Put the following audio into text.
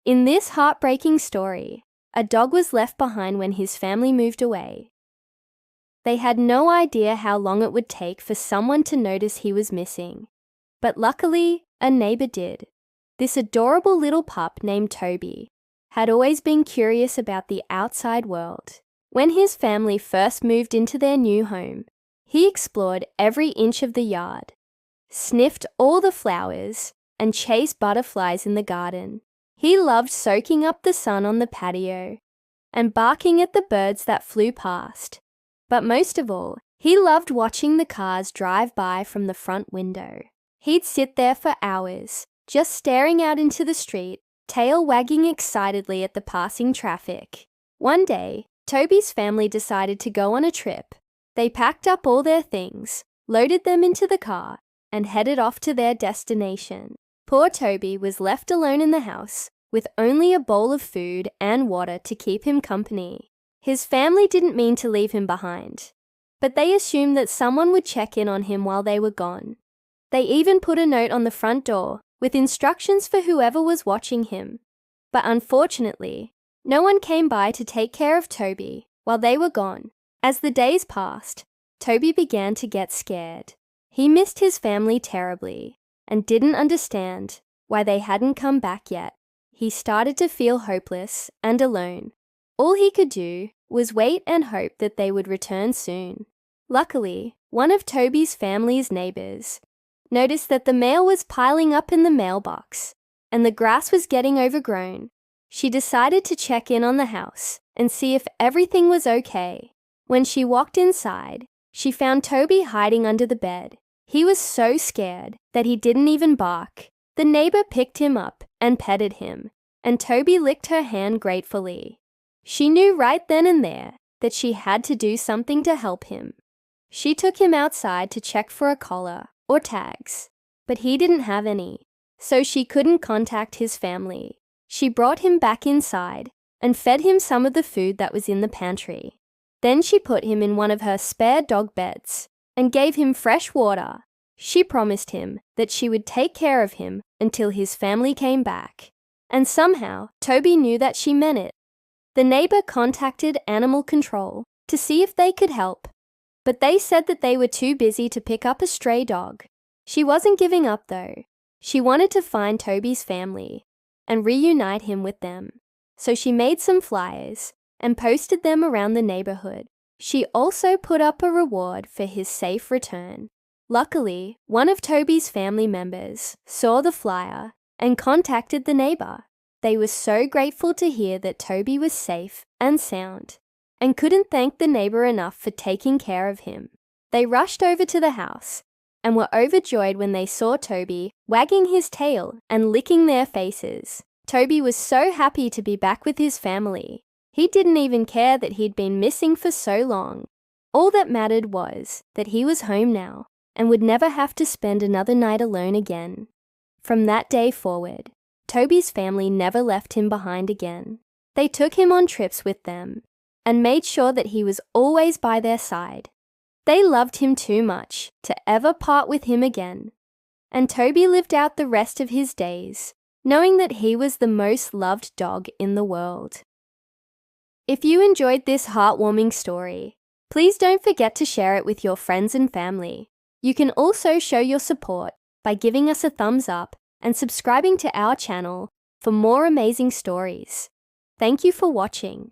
In this heartbreaking story, a dog was left behind when his family moved away. They had no idea how long it would take for someone to notice he was missing. But luckily, a neighbor did. This adorable little pup named Toby had always been curious about the outside world. When his family first moved into their new home, he explored every inch of the yard, sniffed all the flowers, and chased butterflies in the garden. He loved soaking up the sun on the patio and barking at the birds that flew past. But most of all, he loved watching the cars drive by from the front window. He'd sit there for hours, just staring out into the street, tail wagging excitedly at the passing traffic. One day, Toby's family decided to go on a trip. They packed up all their things, loaded them into the car, and headed off to their destination. Poor Toby was left alone in the house with only a bowl of food and water to keep him company. His family didn't mean to leave him behind, but they assumed that someone would check in on him while they were gone. They even put a note on the front door with instructions for whoever was watching him. But unfortunately, no one came by to take care of Toby while they were gone. As the days passed, Toby began to get scared. He missed his family terribly and didn't understand why they hadn't come back yet. He started to feel hopeless and alone. All he could do was wait and hope that they would return soon. Luckily, one of Toby's family's neighbors noticed that the mail was piling up in the mailbox and the grass was getting overgrown. She decided to check in on the house and see if everything was okay. When she walked inside, she found Toby hiding under the bed. He was so scared that he didn't even bark. The neighbor picked him up and petted him, and Toby licked her hand gratefully. She knew right then and there that she had to do something to help him. She took him outside to check for a collar or tags, but he didn't have any, so she couldn't contact his family. She brought him back inside and fed him some of the food that was in the pantry. Then she put him in one of her spare dog beds and gave him fresh water. She promised him that she would take care of him until his family came back. And somehow, Toby knew that she meant it. The neighbor contacted animal control to see if they could help, but they said that they were too busy to pick up a stray dog. She wasn't giving up though. She wanted to find Toby's family and reunite him with them. So she made some flyers and posted them around the neighborhood. She also put up a reward for his safe return. Luckily, one of Toby's family members saw the flyer and contacted the neighbor. They were so grateful to hear that Toby was safe and sound and couldn't thank the neighbor enough for taking care of him. They rushed over to the house and were overjoyed when they saw Toby wagging his tail and licking their faces. Toby was so happy to be back with his family. He didn't even care that he'd been missing for so long. All that mattered was that he was home now and would never have to spend another night alone again. From that day forward, Toby's family never left him behind again. They took him on trips with them and made sure that he was always by their side. They loved him too much to ever part with him again, and Toby lived out the rest of his days, knowing that he was the most loved dog in the world. If you enjoyed this heartwarming story, please don't forget to share it with your friends and family. You can also show your support by giving us a thumbs up and subscribing to our channel for more amazing stories. Thank you for watching.